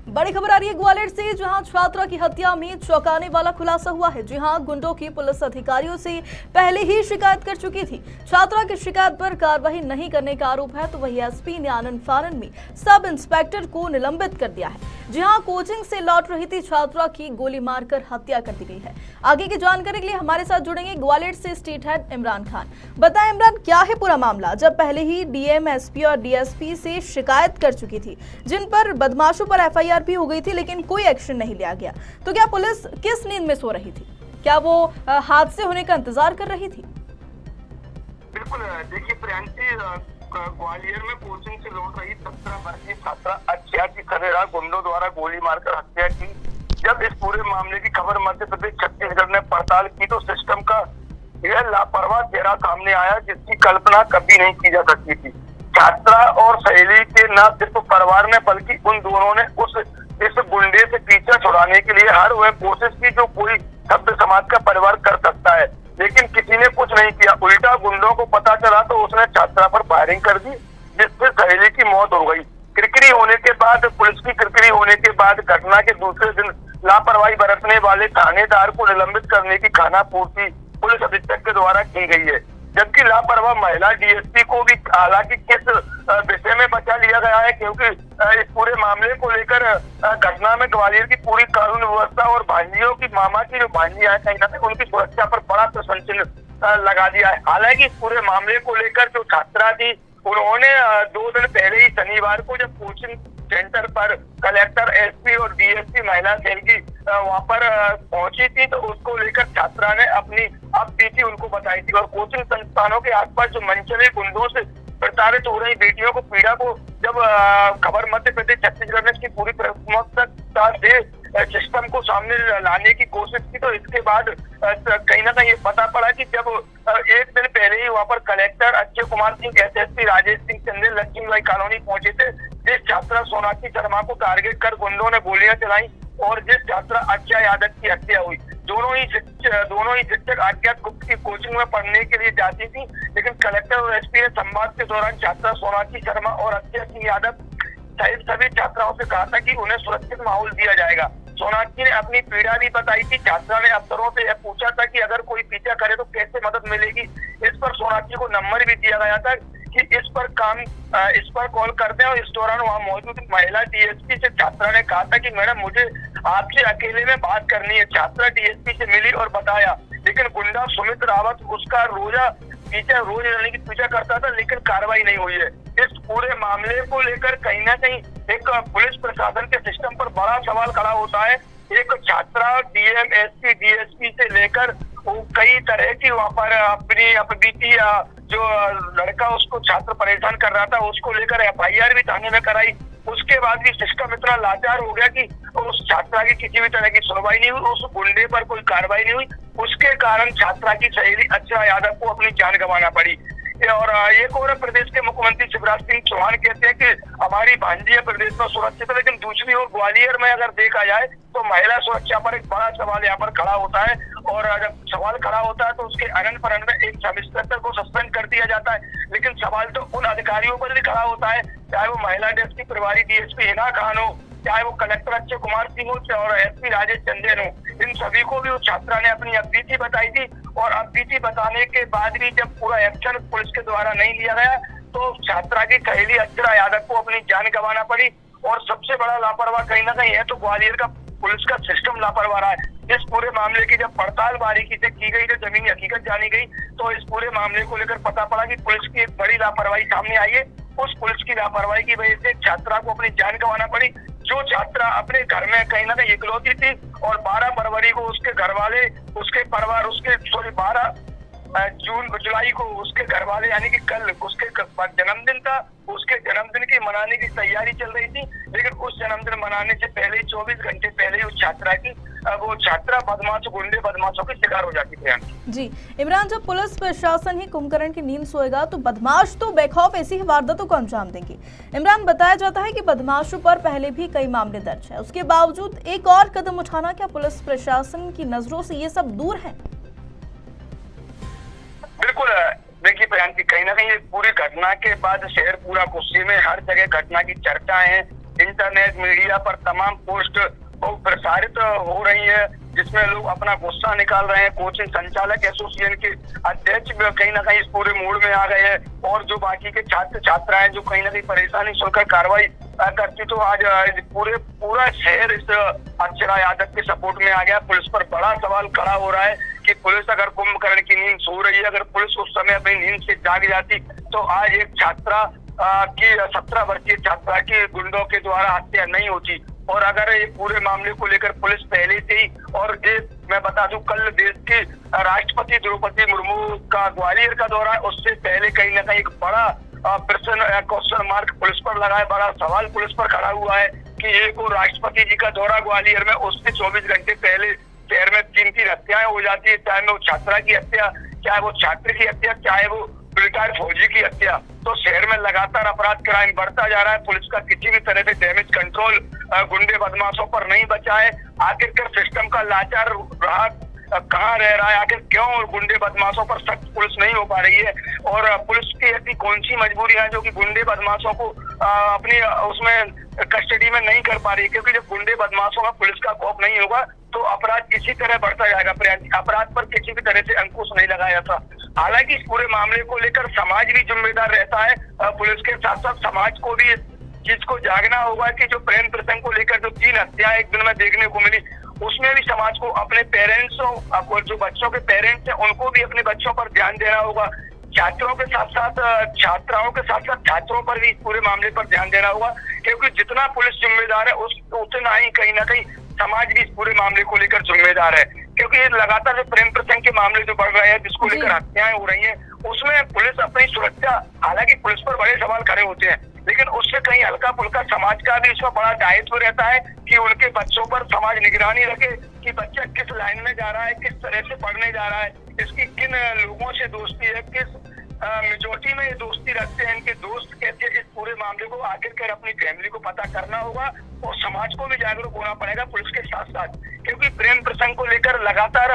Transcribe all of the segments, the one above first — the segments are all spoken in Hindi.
बड़ी खबर आ रही है ग्वालियर से, जहां छात्रा की हत्या में चौंकाने वाला खुलासा हुआ है। जी हां, गुंडों की पुलिस अधिकारियों से पहले ही शिकायत कर चुकी थी। छात्रा की शिकायत पर कार्रवाई नहीं करने का आरोप है, तो वही एसपी ने आनंद फानन में सब इंस्पेक्टर को निलंबित कर दिया है। जी हां, कोचिंग से लौट रही थी छात्रा की गोली मारकर हत्या कर दी गई है। आगे की जानकारी के लिए हमारे साथ जुड़ेंगे ग्वालियर से स्टेट हेड इमरान खान। बताएं इमरान, क्या है पूरा मामला, जब पहले ही डीएम, एसपी और डीएसपी से शिकायत कर चुकी थी, जिन पर बदमाशों पर एफआईआर भी हो गई थी, लेकिन कोई एक्शन नहीं लिया गया। तो क्या पुलिस किस नींद में सो रही थी? क्या वो हादसे होने का इंतजार कर रही थी? बिल्कुल, देखिए प्रियांशी, ग्वालियर में कोचिंग से लौट रही 17 वर्षीय छात्रा अर्चिया की सरेराह गुंडों द्वारा गोली मारकर हत्या की। जब इस पूरे मामले की खबर मध्य प्रदेश छत्तीसगढ़ ने पड़ताल की, तो सिस्टम का यह लापरवाह चेहरा सामने आया, जिसकी कल्पना कभी नहीं की जा सकती थी। छात्रा और सहेली के न सिर्फ परिवार ने, बल्कि उन दोनों ने इस गुंडे से पीछा छुड़ाने के लिए हर वह कोशिश की जो कोई सभ्य समाज का परिवार कर सकता है, लेकिन किसी ने कुछ नहीं किया। उल्टा गुंडों को पता चला तो उसने छात्रा पर फायरिंग कर दी, जिससे सहेली की मौत हो गई। किरकिरी होने के बाद, पुलिस की किरकिरी होने के बाद घटना के दूसरे दिन लापरवाही बरतने वाले थानेदार को निलंबित करने की खानापूर्ति पुलिस अधीक्षक के द्वारा की गई है। जबकि लापरवाह महिला डीएसपी को भी हालांकि किस विषय में बचा लिया गया है, क्योंकि इस पूरे मामले को लेकर घटना में ग्वालियर की पूरी कानून व्यवस्था और भांजियों की, मामा की जो भांजियां है, कहीं ना कहीं उनकी सुरक्षा पर बड़ा प्रश्न चिन्ह लगा दिया है। हालांकि इस पूरे मामले को लेकर जो छात्रा थी, उन्होंने 2 दिन पहले ही शनिवार को जब कोचिंग सेंटर पर कलेक्टर, एसपी और डीएसपी महिला सेल की वहां पर पहुंची थी, तो उसको लेकर छात्रा ने अपनी बीती उनको बताई थी। और कोचिंग संस्थानों के आसपास जो मनचले गुंडों से प्रताड़ित हो रही बेटियों को, पीड़ा को जब खबर मध्य प्रदेश छत्तीसगढ़ ने इसकी पूरी प्रमुखता से सिस्टम को सामने लाने की कोशिश की, तो इसके बाद कहीं ना कहीं ये पता पड़ा कि जब 1 दिन पहले ही वहां पर collector Akshay Kumar Singh, SSP Rajesh Singh Chandel Laxmibai colony पहुंचे थे, जिस छात्रा सोनाक्षी शर्मा को टारगेट कर गुंडों ने गोलियां चलाई और जिस छात्रा अर्चिया यादव की हत्या हुई। दोनों ही शिक्षक अज्ञात गुप्त की कोचिंग में पढ़ने के लिए जाती थी, लेकिन कलेक्टर और एसपी ने संवाद के दौरान छात्रा सोनाक्षी शर्मा और अक्षय सिंह यादव सहित सभी छात्राओं से कहा था कि उन्हें सुरक्षित माहौल दिया जाएगा। सोनाक्षी ने अपनी पीड़ा भी बताई थी। छात्रा ने अफसरों से यह पूछा था कि अगर कोई पीछा करे तो कैसे मदद मिलेगी। इस पर सोनाक्षी को नंबर भी दिया गया था कि इस पर कॉल कर दें। और इस दौरान वहाँ मौजूद महिला डीएसपी से छात्रा ने कहा था कि मैडम, मुझे आपसे अकेले में बात करनी है। छात्रा डीएसपी से मिली और बताया, लेकिन गुंडा सुमित रावत उसका रोज यानी कि पीछा करता था, लेकिन कार्रवाई नहीं हुई है। इस पूरे मामले को लेकर कहीं ना कहीं एक पुलिस प्रशासन के सिस्टम पर बड़ा सवाल खड़ा होता है। एक छात्रा डीएम, एसपी, डीएसपी से लेकर कई तरह की वहाँ पर अपनी बीती जो लड़का उसको छात्र परेशान कर रहा था, उसको लेकर एफआईआर भी थाने में कराई। उसके बाद भी सिस्टम इतना लाचार हो गया कि उस छात्रा की किसी भी तरह की सुनवाई नहीं हुई, उस गुंडे पर कोई कार्रवाई नहीं हुई। उसके कारण छात्रा की सहेली अर्चिया यादव को अपनी जान गंवाना पड़ी। और एक और प्रदेश के मुख्यमंत्री शिवराज सिंह चौहान कहते हैं कि हमारी भांजियां प्रदेश में सुरक्षित है, लेकिन दूसरी ओर ग्वालियर में अगर देखा जाए तो महिला सुरक्षा पर एक बड़ा सवाल यहाँ पर खड़ा होता है। और जब सवाल खड़ा होता है तो उसके अनंत फरंत में एक सब इंस्पेक्टर को सस्पेंड कर दिया जाता है, लेकिन सवाल तो उन अधिकारियों पर भी खड़ा होता है, चाहे वो महिला डेस्क प्रभारी डीएसपी हिना खान हो, चाहे वो कलेक्टर अक्षय कुमार सिंह हो और एसपी राजेश चंदेल हो। इन सभी को भी उस छात्रा ने अपनी बीती बताई थी। और बीती बताने के बाद भी जब पूरा एक्शन पुलिस के द्वारा नहीं लिया गया, तो छात्रा की सहेली अर्चिया यादव को अपनी जान गंवाना पड़ी। और सबसे बड़ा लापरवाह कहीं ना कहीं है तो ग्वालियर का पुलिस का सिस्टम लापरवाह रहा है। इस पूरे मामले की जब पड़ताल बारीकी से की गई, तो जमीनी हकीकत जानी गई, तो इस पूरे मामले को लेकर पता पड़ा कि पुलिस की एक बड़ी लापरवाही सामने आई है। उस पुलिस की लापरवाही की वजह से छात्रा को अपनी जान गंवाना पड़ी। जो छात्रा अपने घर में कहीं ना कहीं इकलौती थी, और 12 फरवरी को उसके घर वाले, उसके परिवार, 12 जुलाई को उसके घर वाले, यानी कि कल उसके जन्मदिन था, उसके जन्मदिन की मनाने की तैयारी चल रही थी, लेकिन उस जन्मदिन मनाने से पहले 24 घंटे पहले उस छात्रा की वो छात्रा गुंडे बदमाशों की शिकार हो जाती थी। जी इमरान, जब पुलिस प्रशासन ही कुंभकर्ण की नींद सोएगा तो बदमाश तो बेखौफ ऐसी ही वारदातों को अंजाम देंगे। इमरान, बताया जाता है कि बदमाशों पर पहले भी कई मामले दर्ज है, उसके बावजूद एक और कदम उठाना क्या पुलिस प्रशासन की नजरों से ये सब दूर है? बिल्कुल, देखिए प्रियांशी, कहीं ना कहीं पूरी घटना के बाद शहर पूरा गुस्से में, हर जगह घटना की चर्चा है। इंटरनेट मीडिया पर तमाम पोस्ट प्रसारित हो रही है, जिसमें लोग अपना गुस्सा निकाल रहे हैं। कोचिंग संचालक एसोसिएशन के अध्यक्ष कहीं ना कहीं इस पूरे मूड में आ गए हैं, और जो बाकी के छात्र छात्राएं जो कहीं ना कहीं परेशानी सुनकर कार्रवाई करती, तो आज पूरा शहर इस अक्षरा यादव के सपोर्ट में आ गया। पुलिस पर बड़ा सवाल खड़ा हो रहा है कि पुलिस अगर कुंभकर्ण की नींद सो रही है, अगर पुलिस उस समय अपनी नींद से जाग जाती तो आज एक छात्रा की 17 वर्षीय छात्रा की गुंडों के द्वारा हत्या नहीं होती। और अगर ये पूरे मामले को लेकर पुलिस पहले से ही, और मैं बता दूं कल देश की राष्ट्रपति द्रौपदी मुर्मू का ग्वालियर का दौरा, उससे पहले कहीं ना कहीं एक बड़ा क्वेश्चन मार्क पुलिस पर लगा है, बड़ा सवाल पुलिस पर खड़ा हुआ है कि एक और राष्ट्रपति जी का दौरा ग्वालियर में, उससे 24 घंटे पहले शहर में 3 हत्याएं हो जाती है, चाहे वो छात्रा की हत्या, चाहे वो छात्र की हत्या, चाहे वो रिटायर्ड फौजी की हत्या। तो शहर में लगातार अपराध क्राइम बढ़ता जा रहा है। पुलिस का किसी भी तरह से डैमेज कंट्रोल गुंडे बदमाशों पर नहीं बचा है। आखिरकार सिस्टम का लाचार रहा कहाँ रह रहा है, आखिर क्यों गुंडे बदमाशों पर सख्त पुलिस नहीं हो पा रही है, और पुलिस की ऐसी कौन सी मजबूरी है जो कि गुंडे बदमाशों को अपनी उसमें कस्टडी में नहीं कर पा रही है। क्योंकि जब गुंडे बदमाशों का पुलिस का खौफ नहीं होगा तो अपराध इसी तरह बढ़ता जाएगा। अपराध पर किसी भी तरह से अंकुश नहीं लगाया था। हालांकि इस पूरे मामले को लेकर समाज भी जिम्मेदार रहता है। पुलिस के साथ साथ समाज को भी इस चीज को जागना होगा कि जो प्रेम प्रसंग को लेकर जो 3 हत्याएं एक दिन में देखने को मिली, उसमें भी समाज को अपने पेरेंट्सों, जो बच्चों के पेरेंट्स हैं, उनको भी अपने बच्चों पर ध्यान देना होगा। छात्रों के साथ साथ छात्राओं के साथ साथ छात्रों पर भी इस पूरे मामले पर ध्यान देना होगा, क्योंकि जितना पुलिस जिम्मेदार है उतना ही कहीं ना कहीं समाज भी इस पूरे मामले को लेकर जिम्मेदार है। क्योंकि लगातार जो प्रेम प्रसंग के मामले जो बढ़ रहे हैं, जिसको लेकर हत्याएं हो रही हैं, उसमें पुलिस अपनी सुरक्षा, हालांकि पुलिस पर बड़े सवाल खड़े होते हैं, लेकिन उससे कहीं हल्का फुल्का समाज का भी इसमें बड़ा दायित्व रहता है कि उनके बच्चों पर समाज निगरानी रखे कि बच्चा किस लाइन में जा रहा है, किस तरह से पढ़ने जा रहा है, इसकी किन लोगों से दोस्ती है, किस मेजोरिटी में ये दोस्ती रखते हैं, इनके दोस्त कैसे। इस पूरे मामले को आखिरकार अपनी फैमिली को पता करना होगा और समाज को भी जागरूक होना पड़ेगा पुलिस के साथ साथ। क्योंकि प्रेम प्रसंग को लेकर लगातार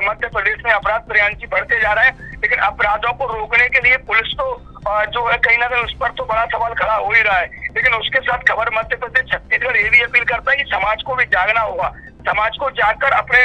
मध्य प्रदेश में अपराध प्रयासी बढ़ते जा रहे हैं, लेकिन अपराधों को रोकने के लिए पुलिस तो जो है कहीं ना कहीं उस पर तो बड़ा सवाल खड़ा हो ही रहा है। लेकिन उसके साथ खबर मध्य प्रदेश छत्तीसगढ़ ये भी अपील करता है कि समाज को भी जागना होगा। समाज को जागकर अपने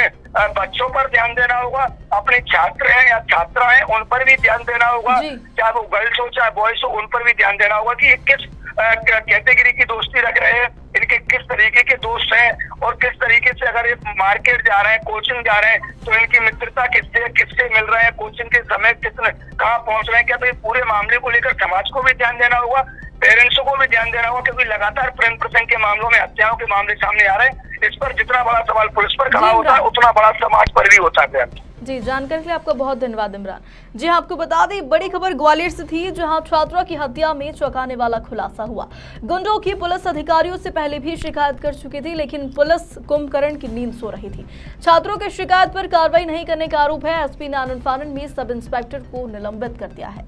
बच्चों पर ध्यान देना होगा, अपने छात्र हैं या छात्रा हैं उन पर भी ध्यान देना होगा, चाहे वो गर्ल्स हो चाहे बॉयज हो, उन पर भी ध्यान देना होगा कि ये किस कैटेगरी की दोस्ती रख रहे हैं, इनके किस तरीके के दोस्त हैं, और किस तरीके से अगर ये मार्केट जा रहे हैं, कोचिंग जा रहे हैं, तो इनकी मित्रता किससे मिल रहे हैं, कोचिंग के समय कितने कहाँ पहुंच रहे हैं। क्या तो ये पूरे मामले को लेकर समाज को भी ध्यान देना होगा, पेरेंट्सों को भी ध्यान देना होगा, क्योंकि लगातार प्रेम प्रसंग के मामलों में हत्याओं के मामले सामने आ रहे हैं। इस पर जितना बड़ा सवाल पुलिस पर खड़ा होता है, उतना बड़ा समाज पर भी होता है। जी, जानकारी के लिए आपका बहुत धन्यवाद इमरान। जी हाँ, आपको बता दें बड़ी खबर ग्वालियर से थी, जहां छात्रा की हत्या में चौंकाने वाला खुलासा हुआ। गुंडों की पुलिस अधिकारियों से पहले भी शिकायत कर चुकी थी, लेकिन पुलिस कुंभकर्ण की नींद सो रही थी। छात्रों की शिकायत पर कार्रवाई नहीं करने का आरोप है। एसपी ने आनन फानन में सब इंस्पेक्टर को निलंबित कर दिया है।